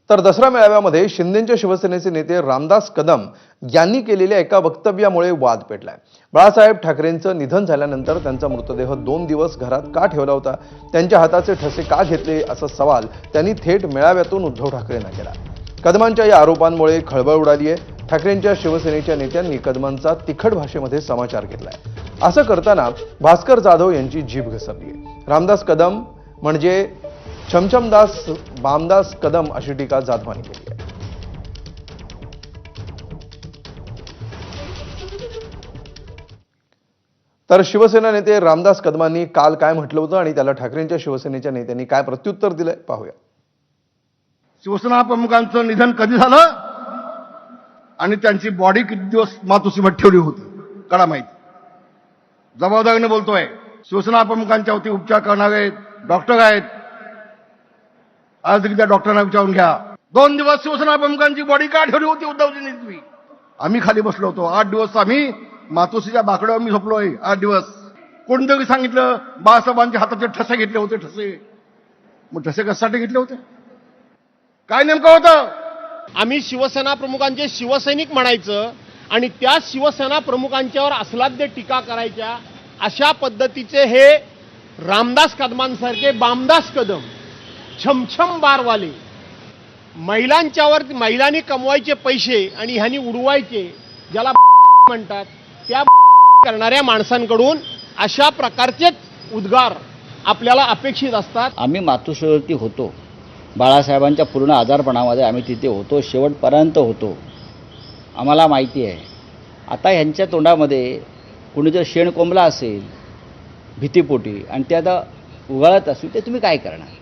तर दसरा मेळाव्यामध्ये शिंदेच्या शिवसेनेचे नेते रामदास कदम यांनी केलेल्या एका वक्तव्यामुळे वाद पेटलाय। बाळासाहेब ठाकरेंचं निधन झाल्यानंतर त्यांचा मृतदेह 2 दिवस घरात का ठेवला होता, त्यांच्या हाताचे ठसे का घेतले असा सवाल त्यांनी थेट मेळाव्यातून उद्धव ठाकरेंना केला। कदमांच्या या आरोपांमुळे खळबळ उडाली आहे। ठाकरेंच्या शिवसेनेच्या नेत्यांनी कदमांचा तिखट भाषेमध्ये समाचार घेतलाय। असं करताना भास्कर जाधव यांची जीभ घसरली आहे। रामदास कदम म्हणजे छमछमदास बामदास कदम अशी टीका जाधवांनी केली आहे। तर शिवसेना नेते रामदास कदमांनी काल काय म्हटलं होतं आणि त्याला ठाकरेंच्या शिवसेनेच्या नेत्यांनी काय प्रत्युत्तर दिलंय पाहूया। शिवसेना प्रमुखांचं निधन कधी झालं आणि त्यांची बॉडी किती दिवस मातोश्रीमध्ये ठेवली होती कळा माहिती। जबाबदारीने बोलतोय। शिवसेना प्रमुखांच्यावरती उपचार करणारे डॉक्टर आहेत, आज त्या डॉक्टरांना विचारून घ्या 2 दिवस शिवसेना प्रमुखांची बॉडी का ठेवली होती उद्धवजींनी तुम्ही। आम्ही खाली बसलो होतो 8 दिवस आम्ही मातोश्रीच्या बाकड्यावर मी झोपलोय 8 दिवस। कोणतरी सांगितलं बाळासाहेबांच्या हाताचे ठसे घेतले होते ठसे। मग ठसे कशासाठी घेतले होते, काय नेमकं होतं? आम्ही शिवसेना प्रमुखांचे शिवसैनिक म्हणायचं आणि त्या शिवसेना प्रमुखांच्यावर अस्लाद्य टीका करायच्या, अशा पद्धतीचे हे रामदास कदमांसारखे बामदास कदम छमछम बारवाले महिलांनी कमवायचे पैसे आणि ह्यांनी उडवायचे, ज्याला म्हणतात, त्या करणाऱ्या माणसांकडून अशा प्रकारचेच उद्गार आपल्याला अपेक्षित असतात। आम्ही मातोश्रीवरती होतो, बाळासाहेबांच्या पूर्ण आजारपणामध्ये आम्ही तिथे होतो, शेवटपर्यंत होतो, आम्हाला माहिती आहे। आता ह्यांच्या तोंडामध्ये कुणी जर शेण कोंबला असेल भीतीपोटी आणि ते आता उगाळत असेल ते तुम्ही काय करणार?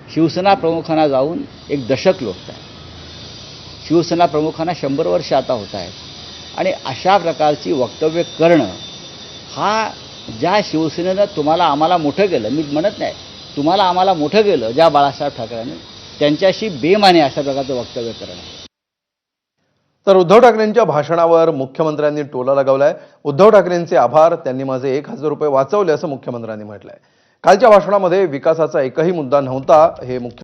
शिवसेना प्रमुखांना जाऊन 1 दशक लोटत आहे, शिवसेना प्रमुखांना 100 वर्ष आता होत आहेत आणि अशा प्रकारची वक्तव्य करणं हा ज्या शिवसेनेनं तुम्हाला आम्हाला मोठं केलं, मी म्हणत नाही तुम्हाला आम्हाला मोठं केलं ज्या बाळासाहेब ठाकरेंनी, त्यांच्याशी बेमाने अशा प्रकारचं वक्तव्य करणं। तर उद्धव ठाकरेंच्या भाषणावर मुख्यमंत्र्यांनी टोला लगावलाय। उद्धव ठाकरेंचे आभार, त्यांनी माझे 1000 रुपये वाचवले असं मुख्यमंत्र्यांनी म्हटलंय। कालच्या भाषणामध्ये विकासाचा एकही मुद्दा नव्हता हे मुख्य